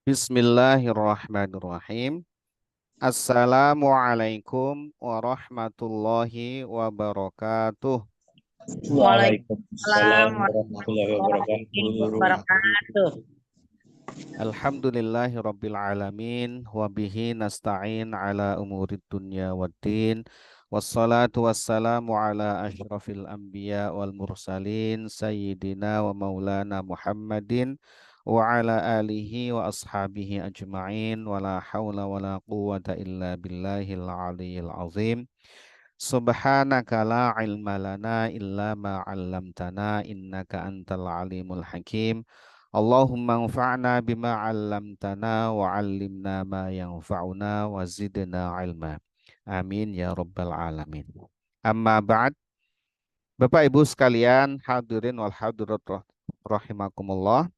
Bismillahirrahmanirrahim. Assalamualaikum warahmatullahi wabarakatuh. Waalaikumsalam Waalaikumsalam warahmatullahi warahmatullahi wabarakatuh. wabarakatuh. Alhamdulillahirabbil alamin wa bihi nasta'in ala umurid dunya waddin. Wassalatu wassalamu ala asyrafil anbiya wal mursalin sayyidina wa maulana Muhammadin wa ala alihi wa ashabihi ajma'in wa la hawla wa la quwwata illa billahil aliyyil azim. Subhanaka la ilma lana illa ma 'allamtana innaka antal alimul hakim. Allahumma anfa'na bima 'allamtana wa 'allimna ma yanfa'una wa zidna ilma. Amin ya rabbal alamin. Amma ba'd, Bapak Ibu sekalian, hadirin wal hadirat rahimakumullah.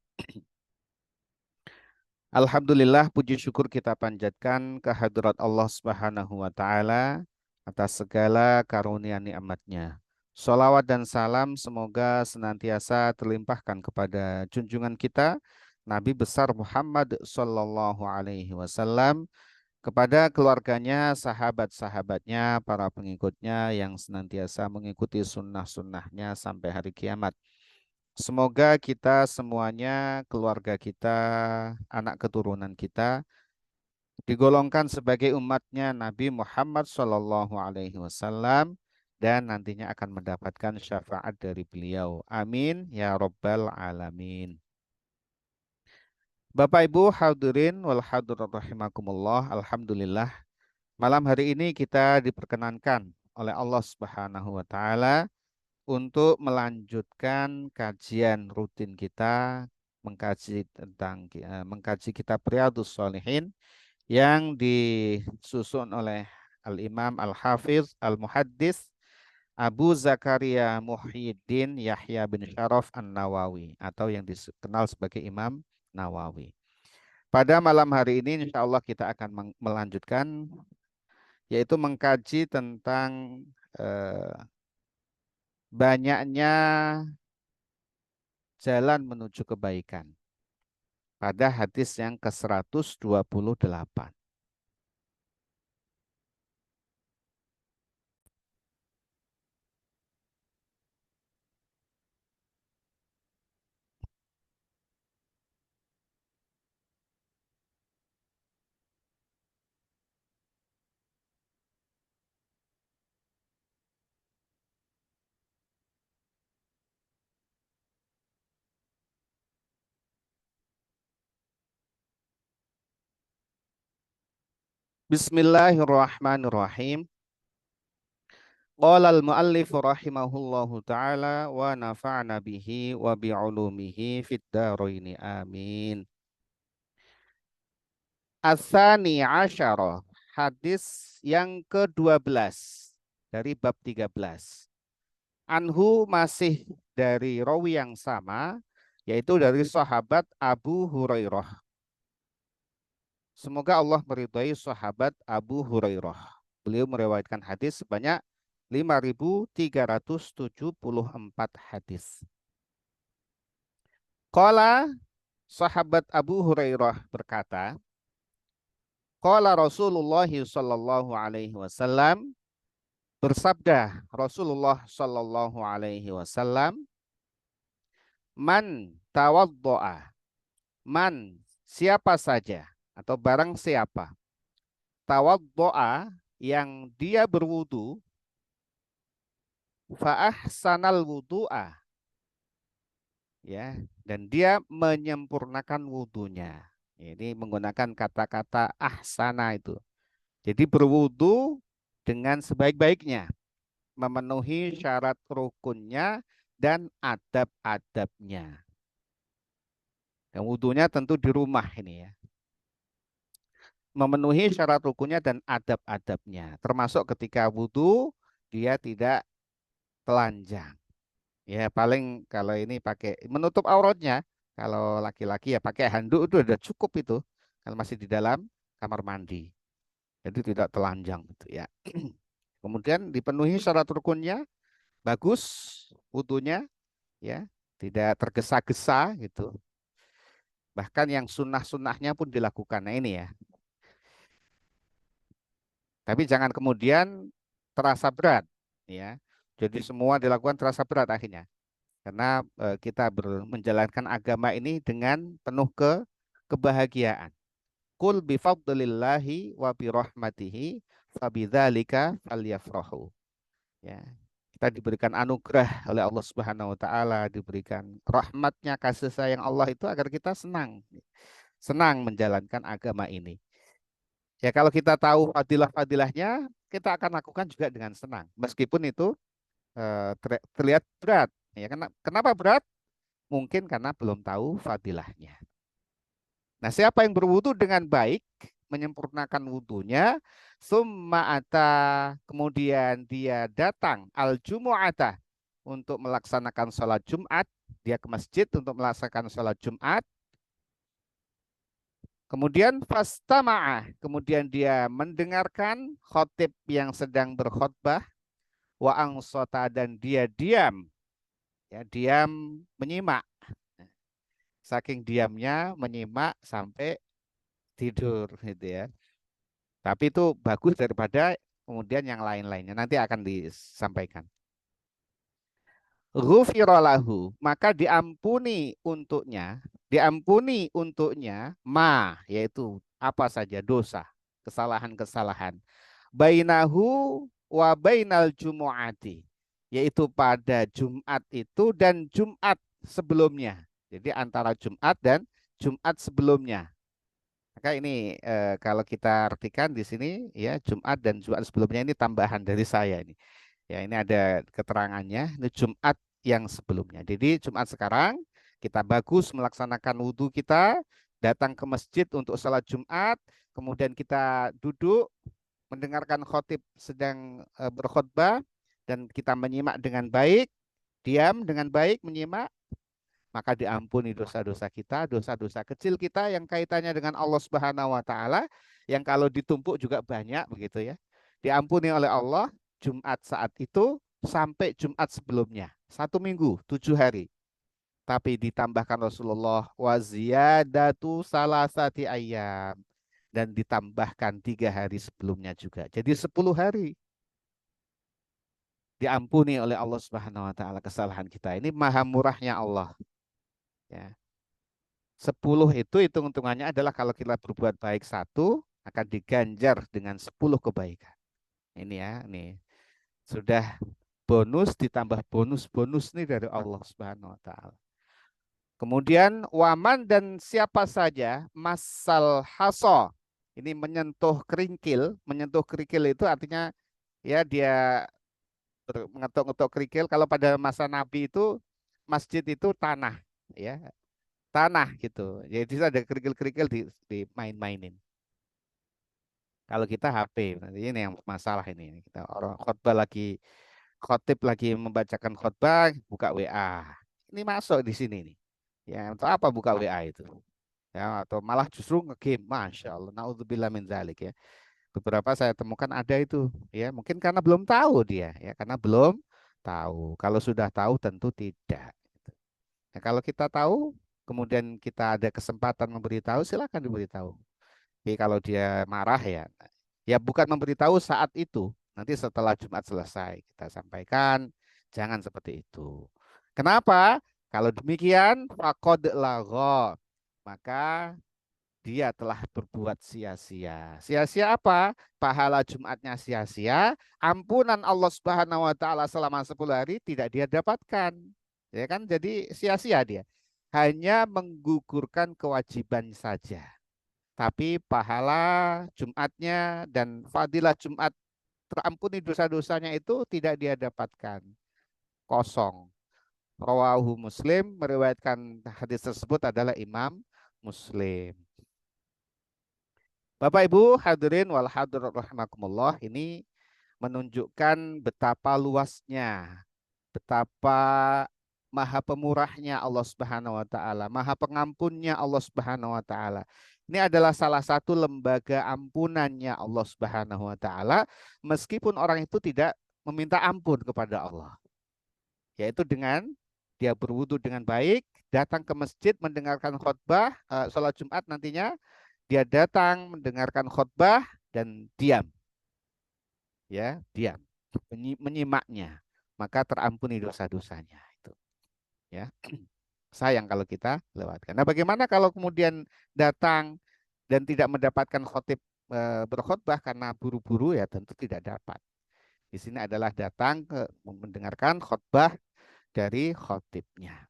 Alhamdulillah, puji syukur kita panjatkan kehadirat Allah Subhanahu wa taala atas segala karunia nikmat-Nya. Salawat dan salam semoga senantiasa terlimpahkan kepada junjungan kita Nabi besar Muhammad sallallahu alaihi wasallam, kepada keluarganya, sahabat-sahabatnya, para pengikutnya yang senantiasa mengikuti sunnah-sunnahnya sampai hari kiamat. Semoga kita semuanya, keluarga kita, anak keturunan kita, digolongkan sebagai umatnya Nabi Muhammad Shallallahu Alaihi Wasallam dan nantinya akan mendapatkan syafaat dari beliau. Amin ya Rabbal Alamin. Bapak Ibu hadirin wal hadirat rahimakumullah. Alhamdulillah, malam hari ini kita diperkenankan oleh Allah Subhanahu wa taala untuk melanjutkan kajian rutin kita mengkaji kitab Riyadhus Shalihin yang disusun oleh Al-Imam Al-Hafiz Al-Muhaddis Abu Zakaria Muhyiddin Yahya bin Syaraf An-Nawawi atau yang dikenal sebagai Imam Nawawi. Pada malam hari ini insya Allah kita akan melanjutkan, yaitu mengkaji tentang banyaknya jalan menuju kebaikan pada hadis yang ke-128. Bismillahirrahmanirrahim. Qala al-muallif rahimahullahu taala wa nafa'na bihi wa bi'ulumihi fid dharain amin. Asani asyara, hadis yang ke-12 dari bab 13. Anhu, masih dari rawi yang sama, yaitu dari sahabat Abu Hurairah. Semoga Allah meridhai sahabat Abu Hurairah. Beliau meriwayatkan hadis sebanyak 5.374 hadis. Qala, sahabat Abu Hurairah berkata, qala Rasulullah sallallahu alaihi wasallam, bersabda Rasulullah sallallahu alaihi wasallam, man tawaddoa, man siapa saja atau barang siapa, tawaddoa yang dia berwudu, fa'ahsanal wudu'a, ya, dan dia menyempurnakan wudunya. Ini menggunakan kata-kata ahsana itu. Jadi berwudu dengan sebaik-baiknya, memenuhi syarat rukunnya dan adab-adabnya. Dan wudunya tentu di rumah ini ya. Memenuhi syarat rukunnya dan adab-adabnya. Termasuk ketika wudu dia tidak telanjang. Ya paling kalau ini pakai menutup auratnya. Kalau laki-laki ya pakai handuk itu sudah cukup itu. Kalau masih di dalam kamar mandi. Jadi tidak telanjang gitu ya. Kemudian dipenuhi syarat rukunnya, bagus wudunya ya, tidak tergesa-gesa gitu. Bahkan yang sunnah-sunnahnya pun dilakukan. Nah ini ya. Tapi jangan kemudian terasa berat, ya. Jadi semua dilakukan terasa berat akhirnya. Karena kita menjalankan agama ini dengan penuh kebahagiaan. Qul bifadlillahi wa birahmatihi fabidzalika falyafrahu. Ya. Kita diberikan anugerah oleh Allah Subhanahu wa taala, diberikan rahmatnya, kasih sayang Allah itu agar kita senang. Senang menjalankan agama ini. Ya kalau kita tahu fadilah-fadilahnya, kita akan lakukan juga dengan senang. Meskipun itu terlihat berat. Ya, kenapa berat? Mungkin karena belum tahu fadilahnya. Nah, siapa yang berwudu dengan baik, menyempurnakan wudunya, summa ata, kemudian dia datang al-jumu'ata untuk melaksanakan sholat Jumat, dia ke masjid untuk melaksanakan sholat Jumat, kemudian fastama'ah, kemudian dia mendengarkan khotib yang sedang berkhutbah, wa angsota, dan dia diam, ya diam menyimak. Saking diamnya menyimak sampai tidur gitu ya. Tapi itu bagus daripada kemudian yang lain-lainnya. Nanti akan disampaikan. Ghufiralahu, maka diampuni untuknya yaitu apa saja dosa, kesalahan-kesalahan. Bainahu wa bainal jumu'ati, yaitu pada Jumat itu dan Jumat sebelumnya. Jadi antara Jumat dan Jumat sebelumnya. Maka ini kalau kita artikan di sini ya Jumat dan Jumat sebelumnya ini tambahan dari saya ini. Ya, ini ada keterangannya, ini Jumat yang sebelumnya. Jadi Jumat sekarang kita bagus melaksanakan wudhu kita, datang ke masjid untuk sholat Jumat, kemudian kita duduk mendengarkan khotib sedang berkhutbah dan kita menyimak dengan baik, diam dengan baik menyimak, maka diampuni dosa-dosa kita, dosa-dosa kecil kita yang kaitannya dengan Allah Subhanahu wa taala, yang kalau ditumpuk juga banyak begitu ya. Diampuni oleh Allah Jumat saat itu sampai Jumat sebelumnya. 1 minggu, 7 hari. Tapi ditambahkan Rasulullah wa ziyadatu salasati ayyam, dan ditambahkan 3 hari sebelumnya juga. Jadi 10 hari diampuni oleh Allah Subhanahu wa taala kesalahan kita. Ini maha murahnya Allah. Ya. 10 itu hitung-hitungannya adalah kalau kita berbuat baik 1 akan diganjar dengan 10 kebaikan. Ini ya, ini sudah bonus ditambah bonus-bonus nih dari Allah Subhanahu wa taala. Kemudian waman, dan siapa saja masal haso. Ini menyentuh kerikil itu artinya ya dia mengetuk-ngetuk kerikil. Kalau pada masa Nabi itu masjid itu tanah ya, tanah gitu. Jadi ada kerikil-kerikil dimain-mainin. Kalau kita HP, nanti ini yang masalah ini. Kita orang khotbah lagi, khotib lagi membacakan khotbah, buka WA. Ini masuk di sini nih. Ya, untuk apa buka WA itu? Ya, atau malah justru nge-game. Masya Allah, naudzubillah min dzalik ya. Beberapa saya temukan ada itu. Ya, mungkin karena belum tahu dia. Ya, karena belum tahu. Kalau sudah tahu tentu tidak. Nah, kalau kita tahu, kemudian kita ada kesempatan memberitahu, silakan diberitahu. Tapi kalau dia marah ya, ya bukan memberitahu saat itu. Nanti setelah Jumat selesai kita sampaikan, jangan seperti itu. Kenapa? Kalau demikian, faqad lagha, maka dia telah berbuat sia-sia. Sia-sia apa? Pahala Jumatnya sia-sia, ampunan Allah Subhanahu wa taala selama 10 hari tidak dia dapatkan. Ya kan? Jadi sia-sia dia. Hanya menggugurkan kewajiban saja. Tapi pahala Jumatnya dan fadilah Jumat terampuni dosa-dosanya itu tidak dia dapatkan. Kosong. Rawahu Muslim, meriwayatkan hadis tersebut adalah Imam Muslim. Bapak Ibu hadirin wal hadirat rahimakumullah, ini menunjukkan betapa luasnya, betapa maha pemurahnya Allah Subhanahu wa taala, maha pengampunnya Allah Subhanahu wa taala. Ini adalah salah satu lembaga ampunannya Allah Subhanahu wa taala, meskipun orang itu tidak meminta ampun kepada Allah. Yaitu dengan dia berwudu dengan baik, datang ke masjid mendengarkan khutbah, sholat Jumat nantinya, dia datang mendengarkan khutbah dan diam, ya, diam, menyimaknya, maka terampuni dosa-dosanya itu, ya. Sayang kalau kita lewatkan. Nah, bagaimana kalau kemudian datang dan tidak mendapatkan khotib berkhutbah karena buru-buru, ya tentu tidak dapat. Di sini adalah datang ke mendengarkan khutbah dari khotibnya.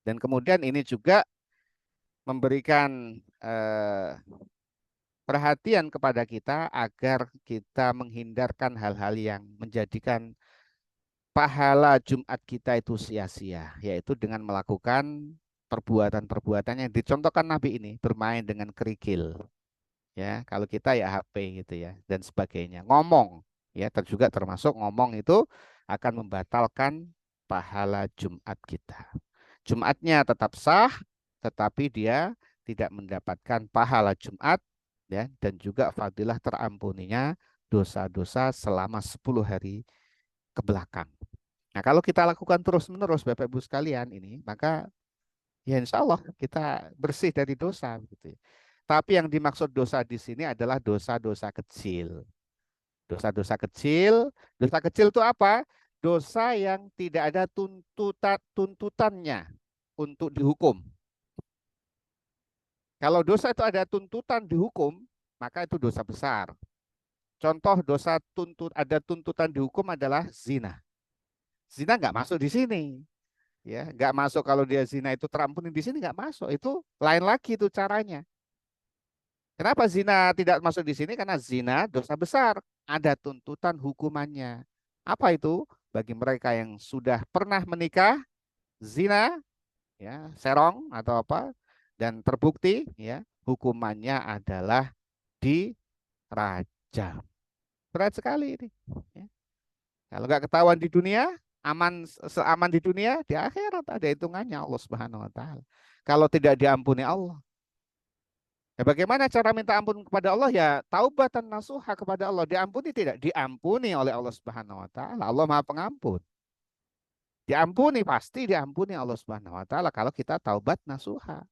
Dan kemudian ini juga memberikan perhatian kepada kita agar kita menghindarkan hal-hal yang menjadikan pahala Jumat kita itu sia-sia, yaitu dengan melakukan perbuatan-perbuatan yang dicontohkan Nabi ini, bermain dengan kerikil, ya. Kalau kita ya HP gitu ya dan sebagainya, ngomong, ya, juga termasuk ngomong itu akan membatalkan pahala Jumat kita. Jumatnya tetap sah, tetapi dia tidak mendapatkan pahala Jumat, ya, dan juga fadilah terampuninya dosa-dosa selama 10 hari ke belakang. Nah, kalau kita lakukan terus-menerus, Bapak Ibu sekalian ini, maka ya insya Allah kita bersih dari dosa, gitu ya. Tapi yang dimaksud dosa di sini adalah dosa-dosa kecil. Dosa-dosa kecil, dosa kecil itu apa? Dosa yang tidak ada tuntutannya untuk dihukum. Kalau dosa itu ada tuntutan dihukum, maka itu dosa besar. Contoh dosa ada tuntutan dihukum adalah zina. Zina nggak masuk di sini, ya, nggak masuk. Kalau dia zina itu terampuni, di sini nggak masuk. Itu lain lagi itu caranya. Kenapa zina tidak masuk di sini? Karena zina dosa besar, ada tuntutan hukumannya. Apa itu? Bagi mereka yang sudah pernah menikah, zina, ya, serong atau apa, dan terbukti, ya, hukumannya adalah dirajam. Berat sekali ini, ya. Kalau nggak ketahuan di dunia, aman, seaman di dunia, di akhirat ada hitungannya Allah Subhanahu wa taala. Kalau tidak diampuni Allah. Ya, bagaimana cara minta ampun kepada Allah? Ya taubatan nasuha kepada Allah. Diampuni tidak? Diampuni oleh Allah Subhanahu wa taala. Allah Maha Pengampun. Diampuni, pasti diampuni Allah Subhanahu wa taala kalau kita taubat nasuha.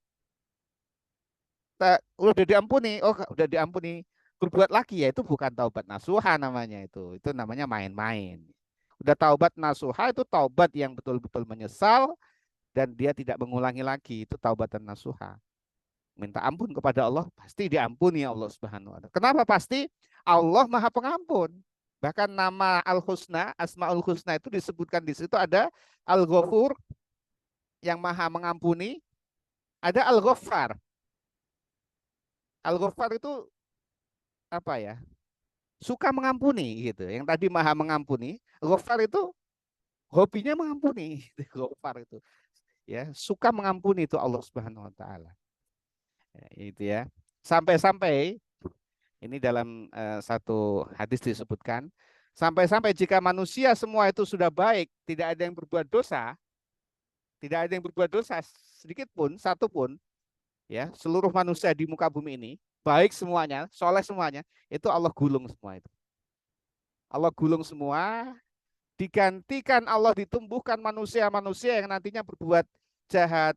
Udah diampuni, oh udah diampuni, berbuat lagi, ya itu bukan taubat nasuha namanya itu. Itu namanya main-main. Udah taubat nasuha itu taubat yang betul-betul menyesal dan dia tidak mengulangi lagi, itu taubatan nasuha. Minta ampun kepada Allah, pasti diampuni Allah Subhanahu wa taala. Kenapa pasti? Allah Maha Pengampun. Bahkan nama Al-Husna, Asmaul Husna itu disebutkan di situ, ada Al-Ghafur yang Maha Mengampuni, ada Al-Ghaffar. Al-Ghaffar itu apa ya? Suka mengampuni gitu. Yang tadi Maha Mengampuni, Ghaffar itu hobinya mengampuni. Ghaffar itu, ya, suka mengampuni itu Allah Subhanahu wa taala. Ya, itu ya. Sampai-sampai ini dalam satu hadis disebutkan, sampai-sampai jika manusia semua itu sudah baik, tidak ada yang berbuat dosa, tidak ada yang berbuat dosa sedikit pun, satu pun, ya, seluruh manusia di muka bumi ini baik semuanya, soleh semuanya, itu Allah gulung semua itu. Allah gulung semua, digantikan Allah ditumbuhkan manusia-manusia yang nantinya berbuat jahat,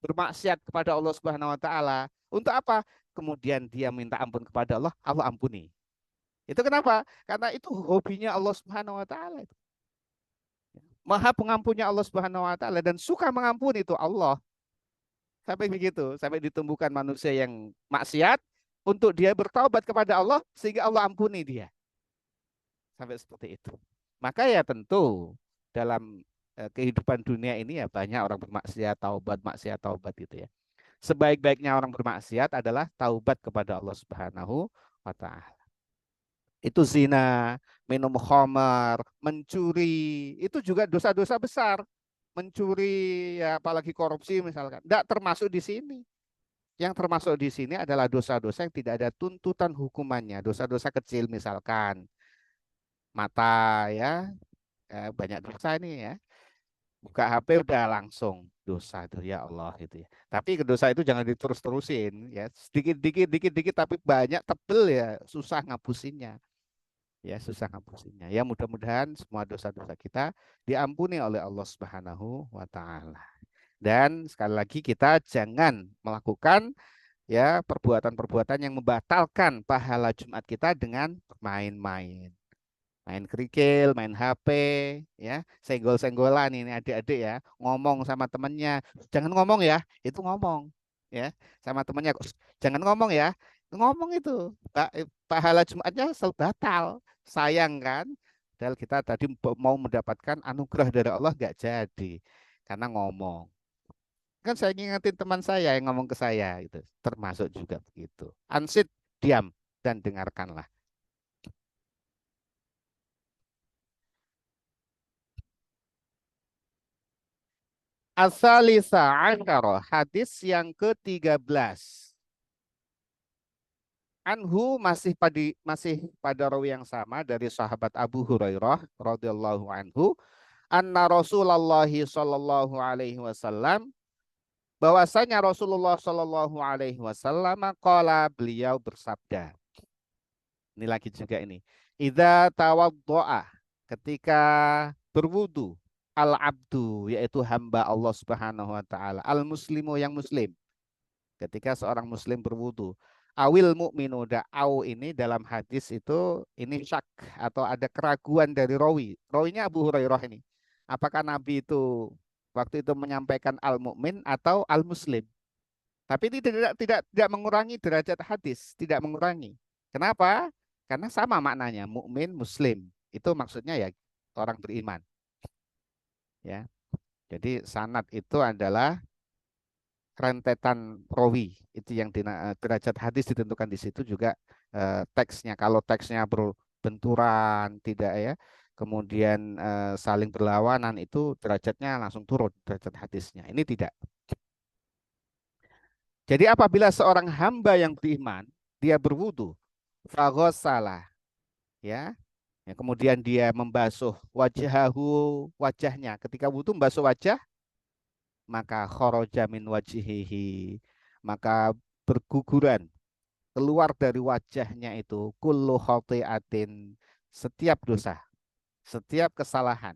bermaksiat kepada Allah Subhanahu wa taala. Untuk apa? Kemudian dia minta ampun kepada Allah, Allah ampuni. Itu kenapa? Karena itu hobinya Allah Subhanahu wa taala itu. Maha pengampunnya Allah Subhanahu wa taala dan suka mengampuni itu Allah. Sampai begitu, sampai ditumbuhkan manusia yang maksiat untuk dia bertaubat kepada Allah sehingga Allah ampuni dia. Sampai seperti itu. Maka ya tentu dalam kehidupan dunia ini ya banyak orang maksiat taubat gitu ya. Sebaik-baiknya orang bermaksiat adalah taubat kepada Allah Subhanahu wa taala. Itu zina, minum khamar, mencuri, itu juga dosa-dosa besar. Mencuri, ya, apalagi korupsi misalkan, tidak termasuk di sini. Yang termasuk di sini adalah dosa-dosa yang tidak ada tuntutan hukumannya, dosa-dosa kecil misalkan mata, ya, banyak dosa ini ya. Buka HP udah langsung dosa itu, ya Allah itu ya. Tapi dosa itu jangan diterus-terusin ya, sedikit dikit dikit dikit tapi banyak, tebel, ya susah ngapusinnya. Ya, susah ngapusinnya. Ya, mudah-mudahan semua dosa-dosa kita diampuni oleh Allah Subhanahu wa taala. Dan sekali lagi kita jangan melakukan ya perbuatan-perbuatan yang membatalkan pahala Jumat kita dengan main-main. Main kerikil, main HP, ya, senggol-senggolan ini adik-adik ya, ngomong sama temennya, jangan ngomong ya, itu ngomong, ya, sama temennya, jangan ngomong ya, ngomong itu, pahala Jumatnya batal, sayang kan, padahal kita tadi mau mendapatkan anugerah dari Allah nggak jadi, karena ngomong. Kan saya ngingetin teman saya yang ngomong ke saya, itu termasuk juga begitu. Ansit, diam dan dengarkanlah. Asalisa asyara, hadis yang ke-13. Anhu masih pada rawi yang sama dari sahabat Abu Hurairah radhiyallahu anhu, anna Rasulullah sallallahu alaihi wasallam, bahwasanya Rasulullah sallallahu alaihi wasallam qala, beliau bersabda. Ini lagi juga ini. Idza tawaddoa, ketika berwudu, al abdu, yaitu hamba Allah Subhanahu wa taala, al muslimu, yang muslim, ketika seorang muslim berwudu, awil mukminu, au ini dalam hadis itu ini syak atau ada keraguan dari rawi. Rawinya Abu Hurairah ini. Apakah Nabi itu waktu itu menyampaikan al mukmin atau al muslim? Tapi ini tidak mengurangi derajat hadis, tidak mengurangi. Kenapa? Karena sama maknanya, mukmin, muslim. Itu maksudnya ya orang beriman, ya. Jadi sanad itu adalah rentetan rawi. Itu yang derajat hadis ditentukan di situ juga, teksnya. Kalau teksnya berbenturan, tidak ya, kemudian saling berlawanan, itu derajatnya langsung turun derajat hadisnya. Ini tidak. Jadi apabila seorang hamba yang beriman dia berwudu, faghossalah, ya, ya, kemudian dia membasuh wajahnya. Ketika wudu membasuh wajah, maka kharaja min wajhihi, maka berguguran keluar dari wajahnya itu kullu khati'atin, setiap dosa, setiap kesalahan,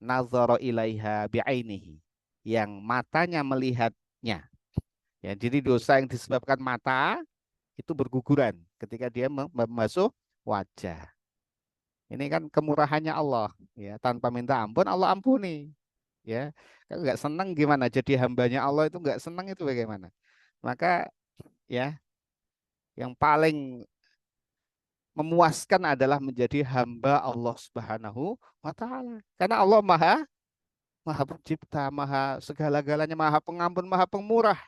nazara ilaiha bi'ainihi, yang matanya melihatnya. Ya, jadi dosa yang disebabkan mata itu berguguran ketika dia membasuh wajah. Ini kan kemurahannya Allah, ya, tanpa minta ampun Allah ampuni, ya. Kalau nggak senang gimana, jadi hambanya Allah itu nggak senang itu bagaimana? Maka ya, yang paling memuaskan adalah menjadi hamba Allah Subhanahu wa taala. Karena Allah Maha Maha Pencipta, Maha segala-galanya, Maha Pengampun, Maha Pemurah.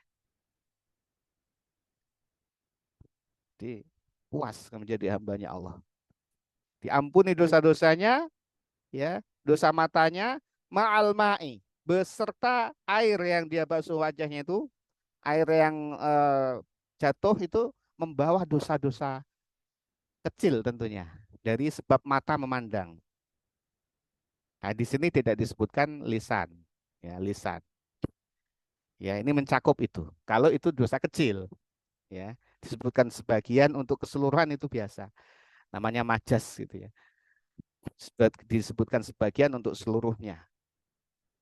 Jadi puas menjadi hambanya Allah. Diampuni dosa-dosanya, ya, dosa matanya, ma'al ma'i, beserta air yang dia basuh wajahnya itu, air yang jatuh itu membawa dosa-dosa kecil tentunya dari sebab mata memandang. Nah, di sini tidak disebutkan lisan, ya, lisan. Ya, ini mencakup itu. Kalau itu dosa kecil, ya, disebutkan sebagian, untuk keseluruhan itu biasa. Namanya majas gitu ya. Disebutkan sebagian untuk seluruhnya.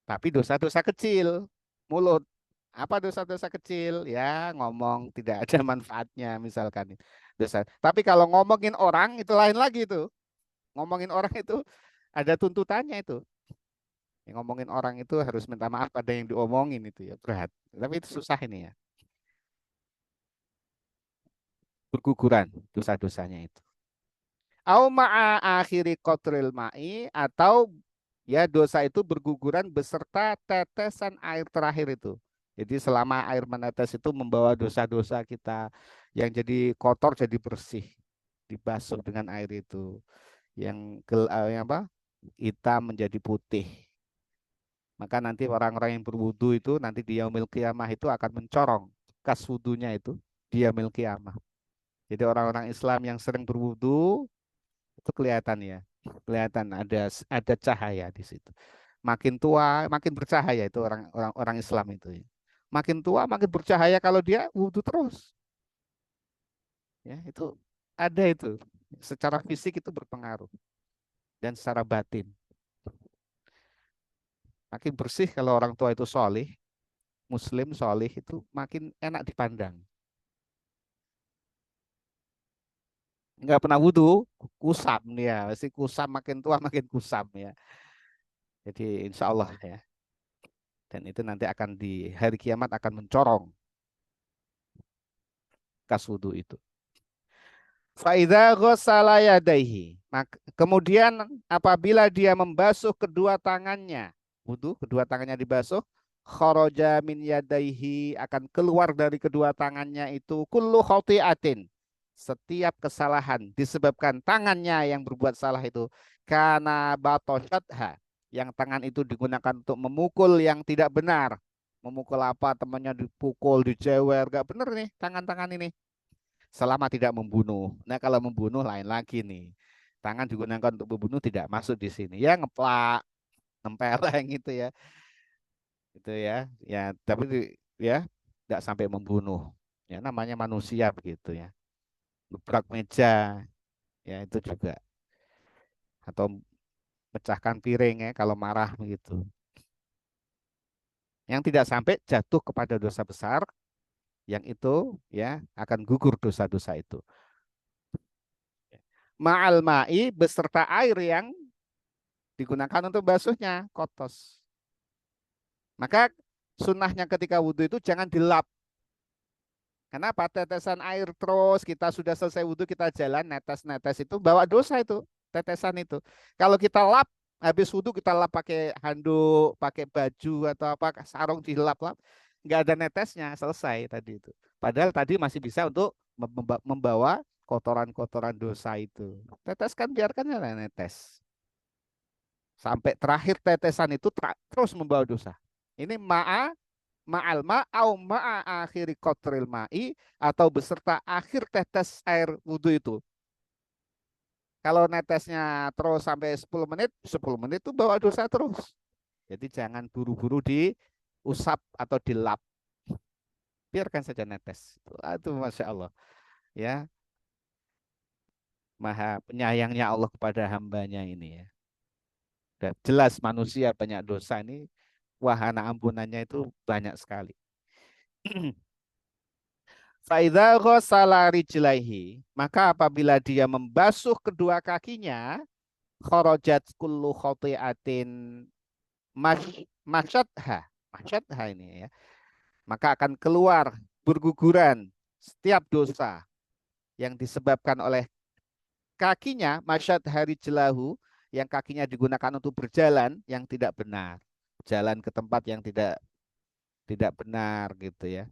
Tapi dosa-dosa kecil, mulut. Apa dosa-dosa kecil? Ya, ngomong tidak ada manfaatnya misalkan. Dosa. Tapi kalau ngomongin orang itu lain lagi itu. Ngomongin orang itu ada tuntutannya itu. Yang ngomongin orang itu harus minta maaf pada yang diomongin, itu ya berat. Tapi itu susah ini ya. Berguguran dosa-dosanya itu. Au ma'a akhiri qatril ma'i, atau ya dosa itu berguguran beserta tetesan air terakhir itu. Jadi selama air menetes itu membawa dosa-dosa kita yang jadi kotor jadi bersih, dibasuh dengan air itu. Yang apa? Hitam menjadi putih. Maka nanti orang-orang yang berwudu itu nanti di yaumil qiyamah itu akan mencorong bekas wudunya itu di yaumil qiyamah. Jadi orang-orang Islam yang sering berwudu itu kelihatan ya, kelihatan ada cahaya di situ. Makin tua makin bercahaya itu orang-orang orang Islam itu ya. Makin tua makin bercahaya kalau dia wudhu terus. Ya, itu. Ada itu. Secara fisik itu berpengaruh. Dan secara batin. Makin bersih kalau orang tua itu solih, muslim solih itu makin enak dipandang. Nggak pernah wudhu, kusam ya. Pasti kusam makin tua makin kusam ya. Jadi insya Allah ya. Dan itu nanti akan di hari kiamat akan mencorong kas wudhu itu. Faidha ghassala yadaihi. Kemudian apabila dia membasuh kedua tangannya, wudhu, kedua tangannya dibasuh, kharaja min yadaihi, akan keluar dari kedua tangannya itu kullu khati'atin. Setiap kesalahan disebabkan tangannya yang berbuat salah itu karena batosyatha, yang tangan itu digunakan untuk memukul yang tidak benar. Memukul apa, temannya dipukul, dijewer, gak benar nih tangan-tangan ini selama tidak membunuh. Nah, kalau membunuh lain lagi nih. Tangan digunakan untuk membunuh tidak masuk di sini. Ya ngeplak, nempeleng gitu ya. Itu ya. Ya, tapi ya tidak sampai membunuh. Ya namanya manusia begitu ya. Gebrak meja ya itu juga, atau pecahkan piring ya kalau marah begitu. Yang tidak sampai jatuh kepada dosa besar, yang itu ya akan gugur dosa-dosa itu. Ma'al ma'i, beserta air yang digunakan untuk basuhnya, kotos. Maka sunnahnya ketika wudhu itu jangan dilap. Kenapa? Tetesan air terus, kita sudah selesai wudhu, kita jalan, netes-netes itu, bawa dosa itu, tetesan itu. Kalau kita lap, habis wudhu kita lap pakai handuk, pakai baju, atau apa, sarung dilap-lap, nggak ada netesnya, selesai tadi itu. Padahal tadi masih bisa untuk membawa kotoran-kotoran dosa itu. Teteskan, biarkan ya netes. Sampai terakhir tetesan itu terus membawa dosa. Ini ma'al au ma'a akhiri qatril ma'i, atau beserta akhir tetes air wudhu itu. Kalau netesnya terus sampai 10 menit itu bawa dosa terus. Jadi jangan buru-buru diusap atau dilap. Biarkan saja netes. Itu Masya Allah. Ya, maha penyayangnya Allah kepada hambanya ini ya. Dan jelas manusia banyak dosa ini, wahana ampunannya itu banyak sekali. Faidha ghassala rijlaihi, maka apabila dia membasuh kedua kakinya, kharajat kullu khati'atin masyadha. Masyadha ini ya. Maka akan keluar berguguran setiap dosa yang disebabkan oleh kakinya, masyad hari jelahu, yang kakinya digunakan untuk berjalan yang tidak benar. Jalan ke tempat yang tidak benar gitu ya.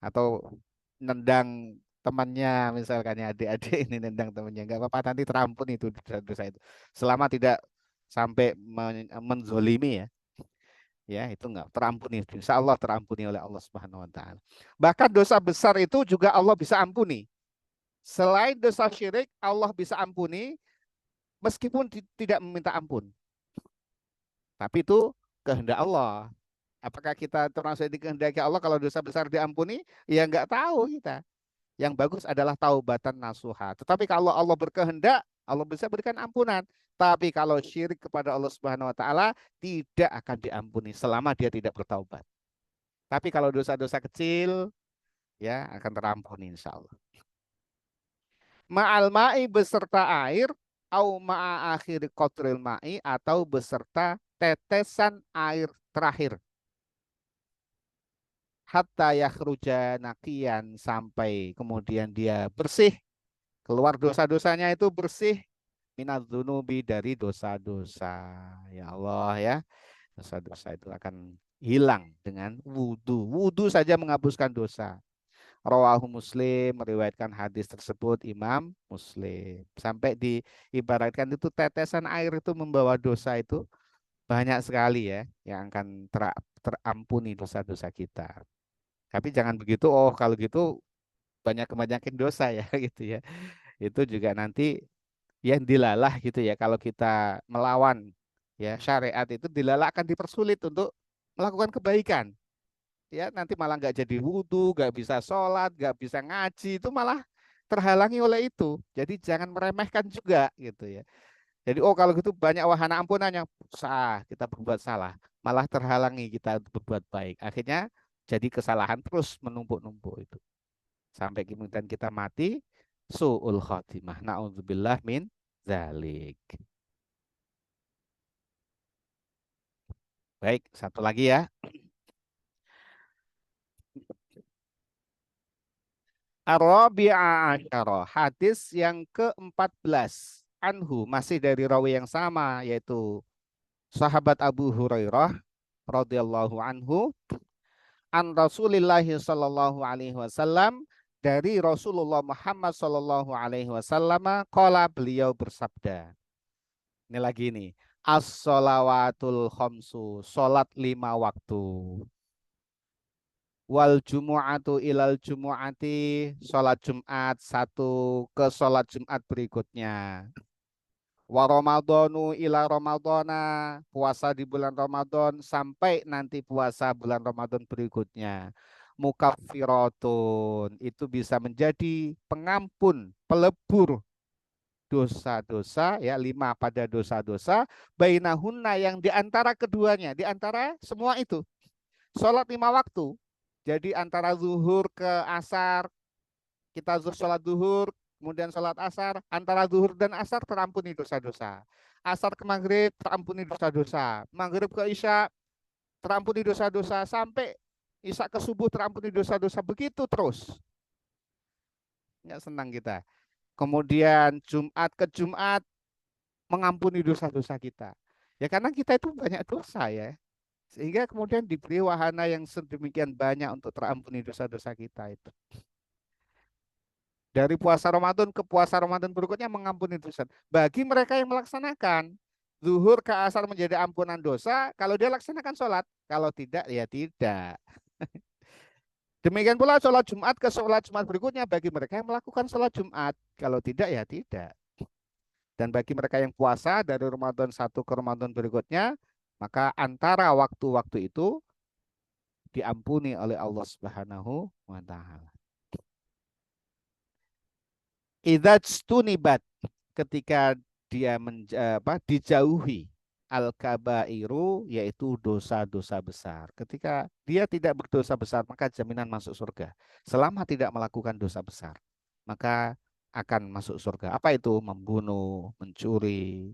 Atau nendang temannya, misalkan ya, adik-adik ini nendang temannya, nggak apa-apa, nanti terampuni itu dosa itu, selama tidak sampai menzolimi ya. Ya itu nggak terampuni, insya Allah terampuni oleh Allah Subhanahu Wa Taala. Bahkan dosa besar itu juga Allah bisa ampuni. Selain dosa syirik, Allah bisa ampuni meskipun tidak meminta ampun. Tapi itu kehendak Allah. Apakah kita termasuk dikehendaki Allah kalau dosa besar diampuni? Ya nggak tahu kita. Yang bagus adalah taubatan nasuha. Tetapi kalau Allah berkehendak, Allah bisa berikan ampunan. Tapi kalau syirik kepada Allah Subhanahu Wa Taala tidak akan diampuni selama dia tidak bertaubat. Tapi kalau dosa-dosa kecil ya akan terampuni insya Allah. Ma'al ma'i, beserta air, au ma'a akhiri qatril ma'i, atau beserta tetesan air terakhir. Hatta yakhruja naqiyan, sampai kemudian dia bersih, keluar dosa-dosanya itu bersih, minadzunubi, dari dosa-dosa. Ya Allah ya, dosa-dosa itu akan hilang dengan wudhu. Wudhu saja menghapuskan dosa. Rawahu Muslim, meriwayatkan hadis tersebut Imam Muslim. Sampai diibaratkan itu tetesan air itu membawa dosa itu banyak sekali ya, yang akan terampuni dosa-dosa kita. Tapi jangan begitu, oh kalau gitu banyak kebanyakin dosa ya gitu ya. Itu juga nanti yang dilalah gitu ya, kalau kita melawan ya syariat itu, dilalah akan dipersulit untuk melakukan kebaikan. Ya nanti malah nggak jadi wudhu, nggak bisa sholat, nggak bisa ngaji, itu malah terhalangi oleh itu. Jadi jangan meremehkan juga gitu ya. Jadi oh kalau gitu banyak wahana ampunan yang sah kita berbuat salah, malah terhalangi kita untuk berbuat baik. Akhirnya jadi kesalahan terus menumpuk-numpuk itu. Sampai kemudian kita mati su'ul khotimah. Na'udzubillah min zalik. Baik, satu lagi ya. Ar-Rabi'a asyara, hadis yang ke-14. Anhu, masih dari rawi yang sama, yaitu sahabat Abu Hurairah radhiyallahu anhu, an Rasulillah sallallahu alaihi wasallam, dari Rasulullah Muhammad sallallahu alaihi wasallam, qala, beliau bersabda. Ini lagi nih, as-shalawatul khamsu, salat 5 waktu. Wal jumu'atu ilal jumu'ati, sholat Jumat satu ke sholat Jumat berikutnya. Wa ramadhanu ila ramadhana, puasa di bulan Ramadan sampai nanti puasa bulan Ramadan berikutnya. Mukaffiratun, itu bisa menjadi pengampun, pelebur dosa-dosa, ya 5 pada dosa-dosa, bainahunna, yang di antara keduanya, di antara semua itu. Sholat 5 waktu. Jadi antara zuhur ke asar, kita sholat zuhur, kemudian sholat asar, antara zuhur dan asar terampuni dosa-dosa. Asar ke maghrib terampuni dosa-dosa. Maghrib ke isya terampuni dosa-dosa. Sampai isya ke subuh terampuni dosa-dosa. Begitu terus. Ya, senang kita. Kemudian Jumat ke Jumat mengampuni dosa-dosa kita. Ya karena kita itu banyak dosa ya. Sehingga kemudian diberi wahana yang sedemikian banyak untuk terampuni dosa-dosa kita itu. Dari puasa Ramadan ke puasa Ramadan berikutnya mengampuni dosa. Bagi mereka yang melaksanakan, zuhur ke asar menjadi ampunan dosa, kalau dia laksanakan sholat. Kalau tidak, ya tidak. Demikian pula sholat Jumat ke sholat Jumat berikutnya bagi mereka yang melakukan sholat Jumat. Kalau tidak, ya tidak. Dan bagi mereka yang puasa dari Ramadan satu ke Ramadan berikutnya, maka antara waktu-waktu itu diampuni oleh Allah Subhanahu wa taala. Idzatunibat, ketika dia dijauhi al-kabairu, yaitu dosa-dosa besar. Ketika dia tidak berdosa besar, maka jaminan masuk surga. Selama tidak melakukan dosa besar, maka akan masuk surga. Apa itu? Membunuh, mencuri,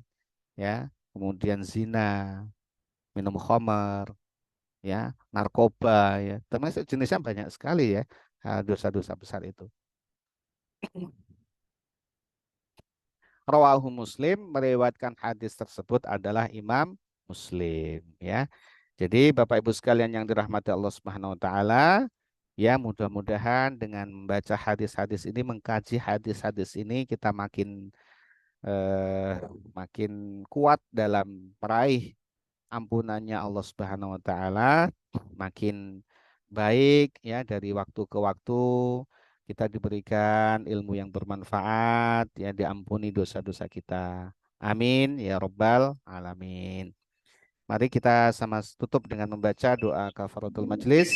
ya, kemudian zina, minum khamar, ya, narkoba, ya, termasuk jenisnya banyak sekali ya, dosa-dosa besar itu. Rawahu Muslim, meriwayatkan hadis tersebut adalah Imam Muslim, ya. Jadi Bapak Ibu sekalian yang dirahmati Allah Subhanahu wa taala, ya, mudah-mudahan dengan membaca hadis-hadis ini, mengkaji hadis-hadis ini, kita makin kuat dalam meraih ampunannya Allah Subhanahu wa taala, makin baik ya, dari waktu ke waktu kita diberikan ilmu yang bermanfaat, ya, diampuni dosa-dosa kita. Amin ya rabbal alamin. Mari kita sama tutup dengan membaca doa kafaratul majlis.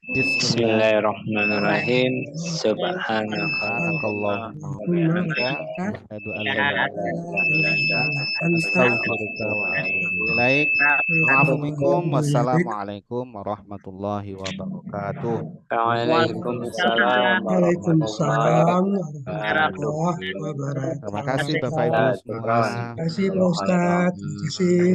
Bismillahirrahmanirrahim. Subhanakallahumma wa bihamdika asyhadu an la la ilaha illa ilaha anta illa astaghfiruka wa atubu ilaik. Wa'afu minkum. Wassalamualaikum warahmatullahi wabarakatuh. Waalaikumsalam warahmatullahi Waalaikumsalam wabarakatuh. warahmatullahi Terima kasih Bapak Ibu wabarakatuh. semua. Terima kasih Pak Ustadz. Terima kasih.